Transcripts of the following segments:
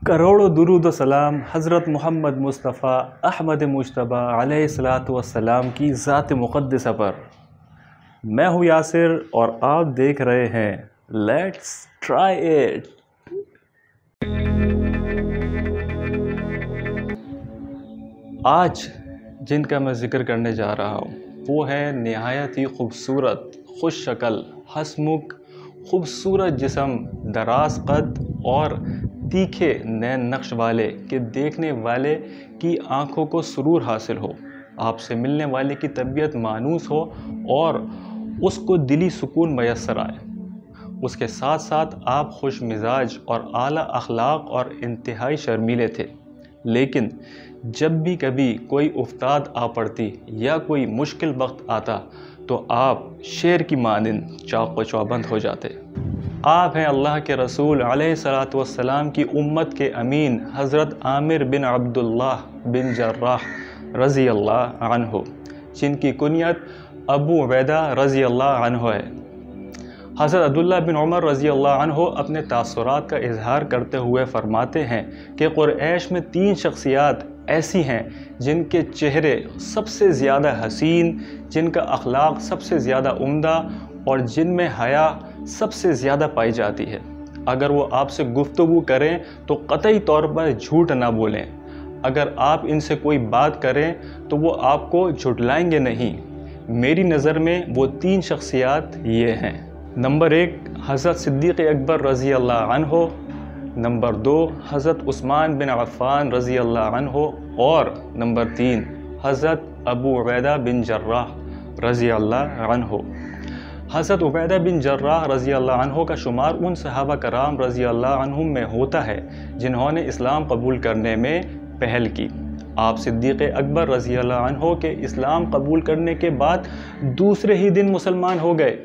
کروڑوں درود و سلام حضرت محمد مصطفیٰ احمد مجتبی علیہ الصلوۃ والسلام کی ذات مقدسہ پر۔ میں ہوں یاسر اور آپ دیکھ رہے ہیں لیٹس ٹرائی اٹ۔ آج جن کا میں ذکر کرنے جا رہا ہوں وہ ہے نہایت ہی خوبصورت، خوش شکل، ہسمکھ، خوبصورت جسم، دراز قد اور تیکھے نین نقش والے کہ دیکھنے والے کی آنکھوں کو سرور حاصل ہو، آپ سے ملنے والے کی طبیعت مانوس ہو اور اس کو دلی سکون میسر آئے۔ اس کے ساتھ ساتھ آپ خوش مزاج اور اعلیٰ اخلاق اور انتہائی شرمیلے تھے، لیکن جب بھی کبھی کوئی افتاد آ پڑتی یا کوئی مشکل وقت آتا تو آپ شیر کی مانند چاق و چوبند ہو جاتے۔ آپ ہیں اللہ کے رسول علیہ الصلوۃ والسلام کی امت کے امین حضرت عامر بن عبداللہ بن جراح رضی اللہ عنہ، جن کی کنیت ابو عبیدہ رضی اللہ عنہ ہے۔ حضرت عبداللہ بن عمر رضی اللہ عنہ اپنے تاثرات کا اظہار کرتے ہوئے فرماتے ہیں کہ قریش میں 3 شخصیات ایسی ہیں جن کے چہرے سب سے زیادہ حسین، جن کا اخلاق سب سے زیادہ عمدہ اور جن میں حیا سب سے زیادہ پائی جاتی ہے۔ اگر وہ آپ سے گفتگو کریں تو قطعی طور پر جھوٹ نہ بولیں، اگر آپ ان سے کوئی بات کریں تو وہ آپ کو جھٹلائیں گے نہیں۔ میری نظر میں وہ 3 شخصیات یہ ہیں۔ نمبر 1 حضرت صدیق اکبر رضی اللہ عنہ، نمبر 2 حضرت عثمان بن عفان رضی اللہ عنہ اور نمبر 3 حضرت ابو عبیدہ بن جراح رضی اللہ عنہ۔ حضرت عبیدہ بن جراح رضی اللہ عنہ کا شمار ان صحابہ کرام رضی اللہ عنہم میں ہوتا ہے جنہوں نے اسلام قبول کرنے میں پہل کی۔ آپ صدیق اکبر رضی اللہ عنہ کے اسلام قبول کرنے کے بعد دوسرے ہی دن مسلمان ہو گئے۔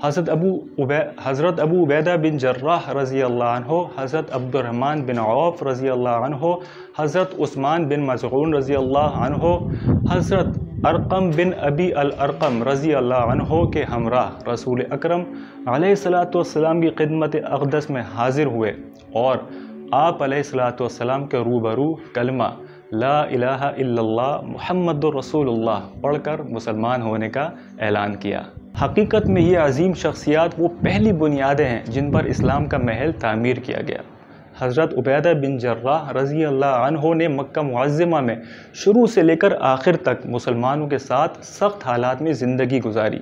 حضرت ابو عبیدہ بن جراح رضی اللہ عنہ، حضرت عبد الرحمن بن عوف رضی اللہ عنہ، حضرت عثمان بن مظعون رضی اللہ عنہ، حضرت ارقم بن ابی الارقم رضی اللہ عنہ کے ہمراہ رسول اکرم علیہ الصلوۃ والسلام کی خدمت اقدس میں حاضر ہوئے اور آپ علیہ الصلوۃ والسلام کے روبرو کلمہ لا الہ الا اللہ محمد رسول اللہ پڑھ کر مسلمان ہونے کا اعلان کیا۔ حقیقت میں یہ عظیم شخصیات وہ پہلی بنیادیں ہیں جن پر اسلام کا محل تعمیر کیا گیا۔ حضرت عبیدہ بن جراح رضی اللہ عنہ نے مکہ معظمہ میں شروع سے لے کر آخر تک مسلمانوں کے ساتھ سخت حالات میں زندگی گزاری،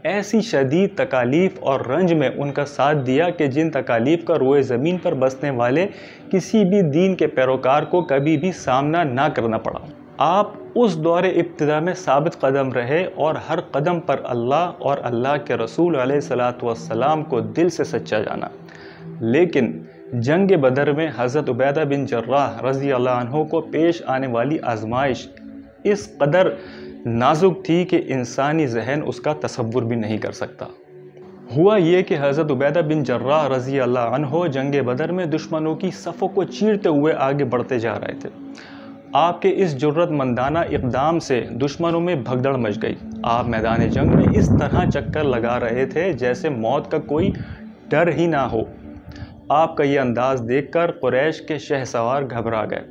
ایسی شدید تکالیف اور رنج میں ان کا ساتھ دیا کہ جن تکالیف کا روئے زمین پر بسنے والے کسی بھی دین کے پیروکار کو کبھی بھی سامنا نہ کرنا پڑا۔ آپ اس دور ابتدا میں ثابت قدم رہے اور ہر قدم پر اللہ اور اللہ کے رسول علیہ الصلوۃ والسلام کو دل سے سچا جانا۔ لیکن جنگ بدر میں حضرت عبیدہ بن جراح رضی اللہ عنہ کو پیش آنے والی آزمائش اس قدر نازک تھی کہ انسانی ذہن اس کا تصور بھی نہیں کر سکتا۔ ہوا یہ کہ حضرت عبیدہ بن جراح رضی اللہ عنہ جنگ بدر میں دشمنوں کی صفوں کو چیرتے ہوئے آگے بڑھتے جا رہے تھے۔ آپ کے اس جرأت مندانہ اقدام سے دشمنوں میں بھگدڑ مچ گئی۔ آپ میدان جنگ میں اس طرح چکر لگا رہے تھے جیسے موت کا کوئی ڈر ہی نہ ہو۔ آپ کا یہ انداز دیکھ کر قریش کے شہسوار گھبرا گئے۔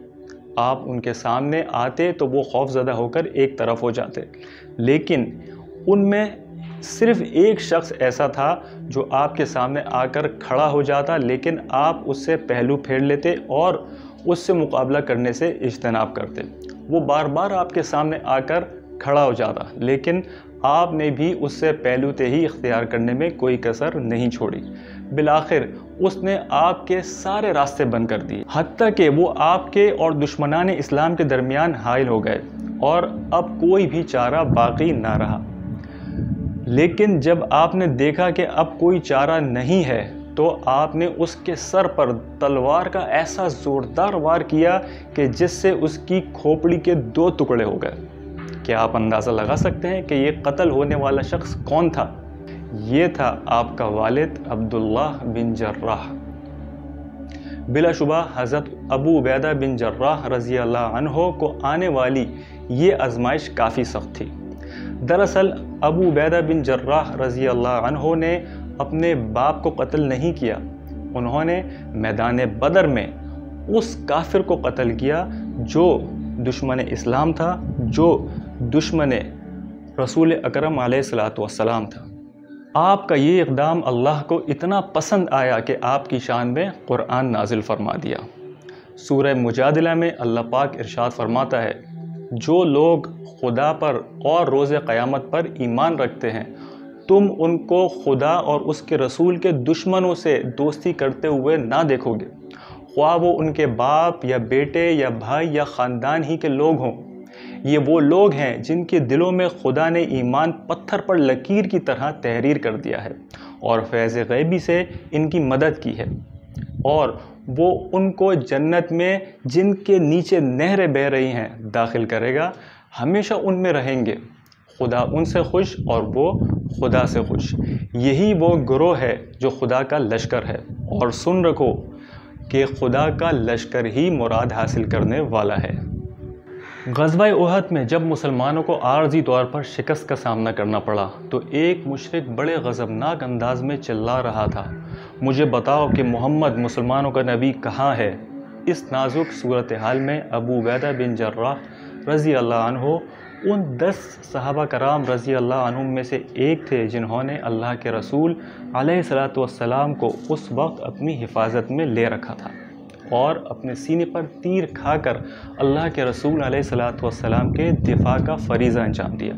آپ ان کے سامنے آتے تو وہ خوف زدہ ہو کر ایک طرف ہو جاتے، لیکن ان میں صرف ایک شخص ایسا تھا جو آپ کے سامنے آ کر کھڑا ہو جاتا، لیکن آپ اس سے پہلو پھیر لیتے اور اس سے مقابلہ کرنے سے اجتناب کرتے۔ وہ بار بار آپ کے سامنے آ کر کھڑا ہو جاتا، لیکن آپ نے بھی اس سے پہلو تہی اختیار کرنے میں کوئی کسر نہیں چھوڑی۔ بالآخر اس نے آپ کے سارے راستے بند کر دیے، حتیٰ کہ وہ آپ کے اور دشمنان اسلام کے درمیان حائل ہو گئے اور اب کوئی بھی چارہ باقی نہ رہا۔ لیکن جب آپ نے دیکھا کہ اب کوئی چارہ نہیں ہے تو آپ نے اس کے سر پر تلوار کا ایسا زوردار وار کیا کہ جس سے اس کی کھوپڑی کے 2 ٹکڑے ہو گئے۔ کیا آپ اندازہ لگا سکتے ہیں کہ یہ قتل ہونے والا شخص کون تھا؟ یہ تھا آپ کا والد عبداللہ بن جراح۔ بلا شبہ حضرت ابو عبیدہ بن جراح رضی اللہ عنہ کو آنے والی یہ آزمائش کافی سخت تھی۔ دراصل ابو عبیدہ بن جراح رضی اللہ عنہ نے اپنے باپ کو قتل نہیں کیا، انہوں نے میدان بدر میں اس کافر کو قتل کیا جو دشمن اسلام تھا، جو دشمن رسول اکرم علیہ الصلوۃ والسلام تھا۔ آپ کا یہ اقدام اللہ کو اتنا پسند آیا کہ آپ کی شان میں قرآن نازل فرما دیا۔ سورہ مجادلہ میں اللہ پاک ارشاد فرماتا ہے، جو لوگ خدا پر اور روز قیامت پر ایمان رکھتے ہیں تم ان کو خدا اور اس کے رسول کے دشمنوں سے دوستی کرتے ہوئے نہ دیکھو گے، خواہ وہ ان کے باپ یا بیٹے یا بھائی یا خاندان ہی کے لوگ ہوں۔ یہ وہ لوگ ہیں جن کے دلوں میں خدا نے ایمان پتھر پر لکیر کی طرح تحریر کر دیا ہے اور فیض غیبی سے ان کی مدد کی ہے، اور وہ ان کو جنت میں جن کے نیچے نہریں بہہ رہی ہیں داخل کرے گا، ہمیشہ ان میں رہیں گے، خدا ان سے خوش اور وہ خدا سے خوش۔ یہی وہ گروہ ہے جو خدا کا لشکر ہے، اور سن رکھو کہ خدا کا لشکر ہی مراد حاصل کرنے والا ہے۔ غزوہ احد میں جب مسلمانوں کو عارضی طور پر شکست کا سامنا کرنا پڑا تو ایک مشرک بڑے غضبناک انداز میں چلا رہا تھا، مجھے بتاؤ کہ محمد مسلمانوں کا نبی کہاں ہے؟ اس نازک صورتحال میں ابو عبیدہ بن جراح رضی اللہ عنہ ان 10 صحابہ کرام رضی اللہ عنہم میں سے ایک تھے جنہوں نے اللہ کے رسول علیہ الصلوۃ والسلام کو اس وقت اپنی حفاظت میں لے رکھا تھا اور اپنے سینے پر تیر کھا کر اللہ کے رسول علیہ الصلوۃ والسلام کے دفاع کا فریضہ انجام دیا۔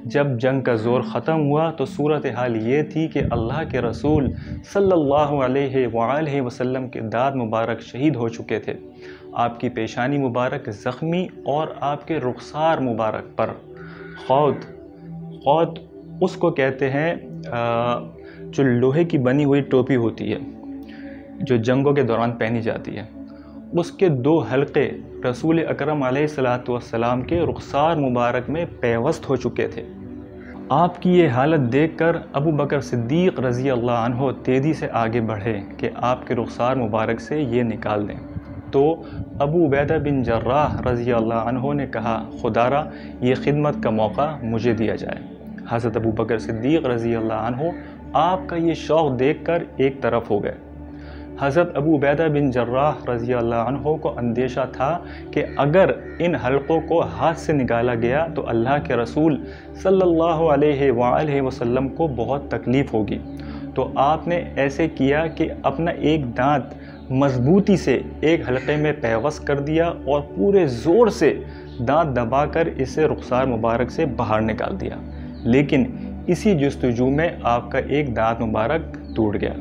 جب جنگ کا زور ختم ہوا تو صورتحال یہ تھی کہ اللہ کے رسول صلی اللہ علیہ وآلہ وسلم کے داد مبارک شہید ہو چکے تھے، آپ کی پیشانی مبارک زخمی اور آپ کے رخسار مبارک پر خود اس کو کہتے ہیں جو لوہے کی بنی ہوئی ٹوپی ہوتی ہے جو جنگوں کے دوران پہنی جاتی ہے، اس کے 2 حلقے رسول اکرم علیہ الصلوۃ والسلام کے رخسار مبارک میں پیوست ہو چکے تھے۔ آپ کی یہ حالت دیکھ کر ابو بکر صدیق رضی اللہ عنہ تیزی سے آگے بڑھے کہ آپ کے رخسار مبارک سے یہ نکال دیں، تو ابو عبیدہ بن جراح رضی اللہ عنہ نے کہا، خدارا یہ خدمت کا موقع مجھے دیا جائے۔ حضرت ابو بکر صدیق رضی اللہ عنہ آپ کا یہ شوق دیکھ کر ایک طرف ہو گئے۔ حضرت ابو عبیدہ بن جراح رضی اللہ عنہ کو اندیشہ تھا کہ اگر ان حلقوں کو ہاتھ سے نکالا گیا تو اللہ کے رسول صلی اللہ علیہ وآلہ وسلم کو بہت تکلیف ہوگی، تو آپ نے ایسے کیا کہ اپنا ایک دانت مضبوطی سے ایک حلقے میں پیوست کر دیا اور پورے زور سے دانت دبا کر اسے رخسار مبارک سے باہر نکال دیا، لیکن اسی جستجو میں آپ کا ایک دانت مبارک ٹوٹ گیا۔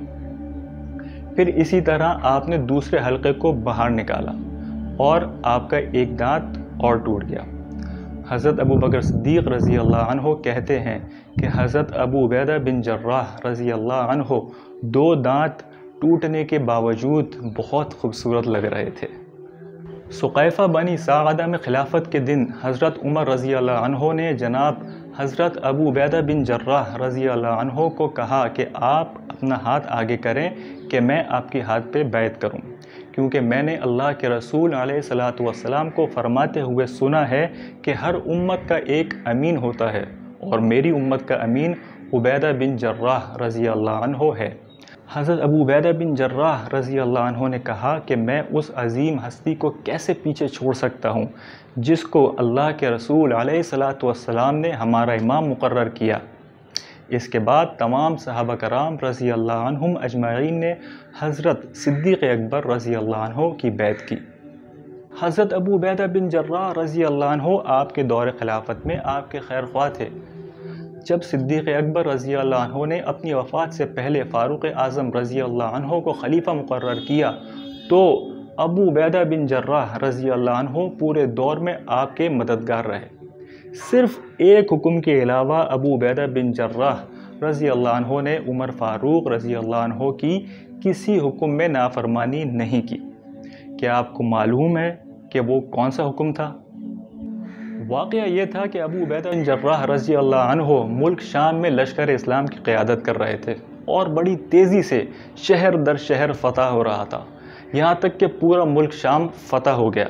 پھر اسی طرح آپ نے دوسرے حلقے کو باہر نکالا اور آپ کا ایک دانت اور ٹوٹ گیا۔ حضرت ابو بکر صدیق رضی اللہ عنہ کہتے ہیں کہ حضرت ابو عبیدہ بن جراح رضی اللہ عنہ 2 دانت ٹوٹنے کے باوجود بہت خوبصورت لگ رہے تھے۔ سقیفہ بنی ساعدہ میں خلافت کے دن حضرت عمر رضی اللہ عنہ نے جناب حضرت ابو عبیدہ بن جراح رضی اللہ عنہ کو کہا کہ آپ اپنا ہاتھ آگے کریں کہ میں آپ کے ہاتھ پہ بیعت کروں، کیونکہ میں نے اللہ کے رسول علیہ الصلوۃ والسلام کو فرماتے ہوئے سنا ہے کہ ہر امت کا ایک امین ہوتا ہے اور میری امت کا امین عبیدہ بن جراح رضی اللہ عنہ ہے۔ حضرت ابو عبیدہ بن جراح رضی اللہ عنہ نے کہا کہ میں اس عظیم ہستی کو کیسے پیچھے چھوڑ سکتا ہوں جس کو اللہ کے رسول علیہ الصلوۃ والسلام نے ہمارا امام مقرر کیا۔ اس کے بعد تمام صحابہ کرام رضی اللہ عنہم اجمعین نے حضرت صدیق اکبر رضی اللہ عنہ کی بیعت کی۔ حضرت ابو عبیدہ بن جراح رضی اللہ عنہ آپ کے دور خلافت میں آپ کے خیر خواہ تھے۔ جب صدیق اکبر رضی اللہ عنہ نے اپنی وفات سے پہلے فاروق اعظم رضی اللہ عنہ کو خلیفہ مقرر کیا تو ابو عبیدہ بن جراح رضی اللہ عنہ پورے دور میں آپ کے مددگار رہے۔ صرف ایک حکم کے علاوہ ابو عبیدہ بن جراح رضی اللہ عنہ نے عمر فاروق رضی اللہ عنہ کی کسی حکم میں نافرمانی نہیں کی۔ کیا آپ کو معلوم ہے کہ وہ کون سا حکم تھا؟ واقعہ یہ تھا کہ ابو عبیدہ بن جراح رضی اللہ عنہ ملک شام میں لشکر اسلام کی قیادت کر رہے تھے اور بڑی تیزی سے شہر در شہر فتح ہو رہا تھا، یہاں تک کہ پورا ملک شام فتح ہو گیا۔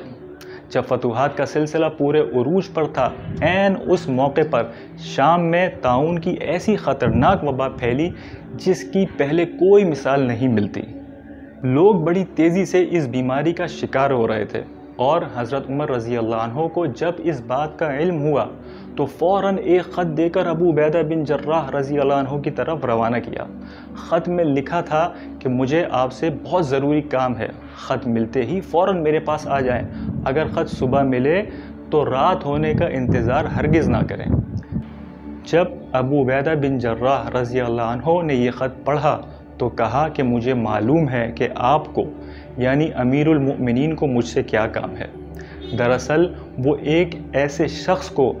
جب فتوحات کا سلسلہ پورے عروج پر تھا، عین اس موقع پر شام میں طاعون کی ایسی خطرناک وبا پھیلی جس کی پہلے کوئی مثال نہیں ملتی۔ لوگ بڑی تیزی سے اس بیماری کا شکار ہو رہے تھے، اور حضرت عمر رضی اللہ عنہ کو جب اس بات کا علم ہوا تو فوراً ایک خط دے کر ابو عبیدہ بن جراح رضی اللہ عنہ کی طرف روانہ کیا۔ خط میں لکھا تھا کہ مجھے آپ سے بہت ضروری کام ہے، خط ملتے ہی فوراً میرے پاس آ جائیں، اگر خط صبح ملے تو رات ہونے کا انتظار ہرگز نہ کریں۔ جب ابو عبیدہ بن جراح رضی اللہ عنہ نے یہ خط پڑھا تو کہا کہ مجھے معلوم ہے کہ آپ کو یعنی امیر المؤمنین کو مجھ سے کیا کام ہے۔ دراصل وہ ایک ایسے شخص کو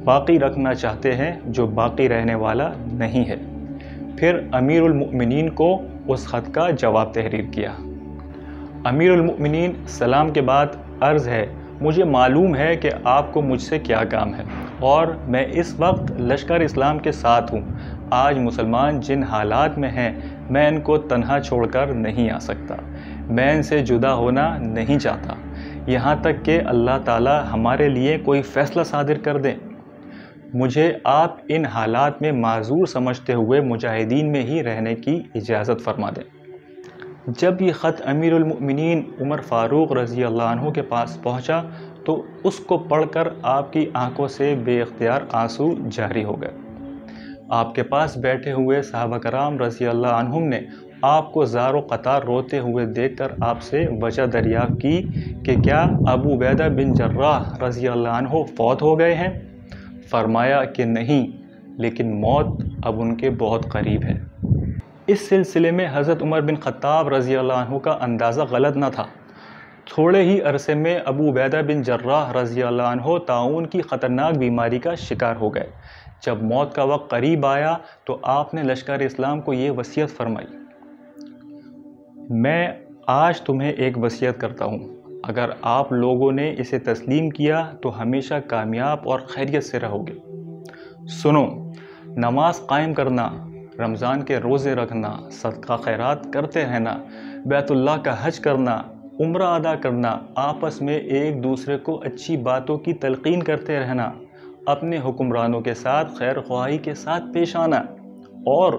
باقی رکھنا چاہتے ہیں جو باقی رہنے والا نہیں ہے۔ پھر امیر المؤمنین کو اس خط کا جواب تحریر کیا۔ امیر المؤمنین سلام کے بعد عرض ہے، مجھے معلوم ہے کہ آپ کو مجھ سے کیا کام ہے، اور میں اس وقت لشکر اسلام کے ساتھ ہوں۔ آج مسلمان جن حالات میں ہیں میں ان کو تنہا چھوڑ کر نہیں آ سکتا، میں ان سے جدا ہونا نہیں چاہتا، یہاں تک کہ اللہ تعالی ہمارے لیے کوئی فیصلہ صادر کر دیں۔ مجھے آپ ان حالات میں معذور سمجھتے ہوئے مجاہدین میں ہی رہنے کی اجازت فرما دیں۔ جب یہ خط امیر المؤمنین عمر فاروق رضی اللہ عنہ کے پاس پہنچا تو اس کو پڑھ کر آپ کی آنکھوں سے بے اختیار آنسو جاری ہو گئے۔ آپ کے پاس بیٹھے ہوئے صحابہ کرام رضی اللہ عنہم نے آپ کو زار و قطار روتے ہوئے دیکھ کر آپ سے وجہ دریافت کی کہ کیا ابو عبیدہ بن جراح رضی اللہ عنہ فوت ہو گئے ہیں؟ فرمایا کہ نہیں، لیکن موت اب ان کے بہت قریب ہے۔ اس سلسلے میں حضرت عمر بن خطاب رضی اللہ عنہ کا اندازہ غلط نہ تھا۔ تھوڑے ہی عرصے میں ابو عبیدہ بن جراح رضی اللہ عنہ طاعون کی خطرناک بیماری کا شکار ہو گئے۔ جب موت کا وقت قریب آیا تو آپ نے لشکر اسلام کو یہ وصیت فرمائی، میں آج تمہیں ایک وصیت کرتا ہوں، اگر آپ لوگوں نے اسے تسلیم کیا تو ہمیشہ کامیاب اور خیریت سے رہو گے۔ سنو، نماز قائم کرنا، رمضان کے روزے رکھنا، صدقہ خیرات کرتے رہنا، بیت اللہ کا حج کرنا، عمرہ ادا کرنا، آپس میں ایک دوسرے کو اچھی باتوں کی تلقین کرتے رہنا، اپنے حکمرانوں کے ساتھ خیر خواہی کے ساتھ پیش آنا اور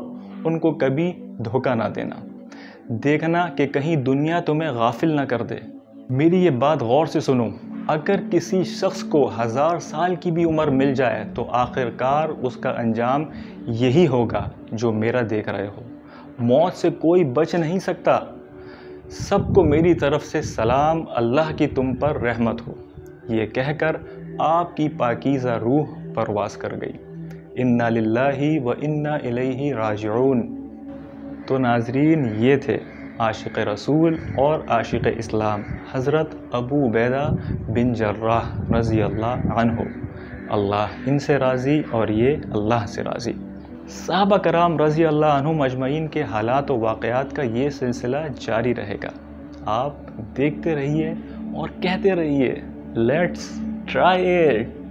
ان کو کبھی دھوکہ نہ دینا، دیکھنا کہ کہیں دنیا تمہیں غافل نہ کر دے۔ میری یہ بات غور سے سنو، اگر کسی شخص کو 1000 سال کی بھی عمر مل جائے تو آخر کار اس کا انجام یہی ہوگا جو میرا دیکھ رہے ہو۔ موت سے کوئی بچ نہیں سکتا۔ سب کو میری طرف سے سلام، اللہ کی تم پر رحمت ہو۔ یہ کہہ کر آپ کی پاکیزہ روح پرواز کر گئی۔ انا للہ و انا الیہ راجعون۔ تو ناظرین، یہ تھے عاشق رسول اور عاشق اسلام حضرت ابو عبیدہ بن جراح رضی اللہ عنہ۔ اللہ ان سے راضی اور یہ اللہ سے راضی۔ صحابہ کرام رضی اللہ عنہم اجمعین کے حالات و واقعات کا یہ سلسلہ جاری رہے گا۔ آپ دیکھتے رہیے اور کہتے رہیے، لیٹس ٹرائی اٹ۔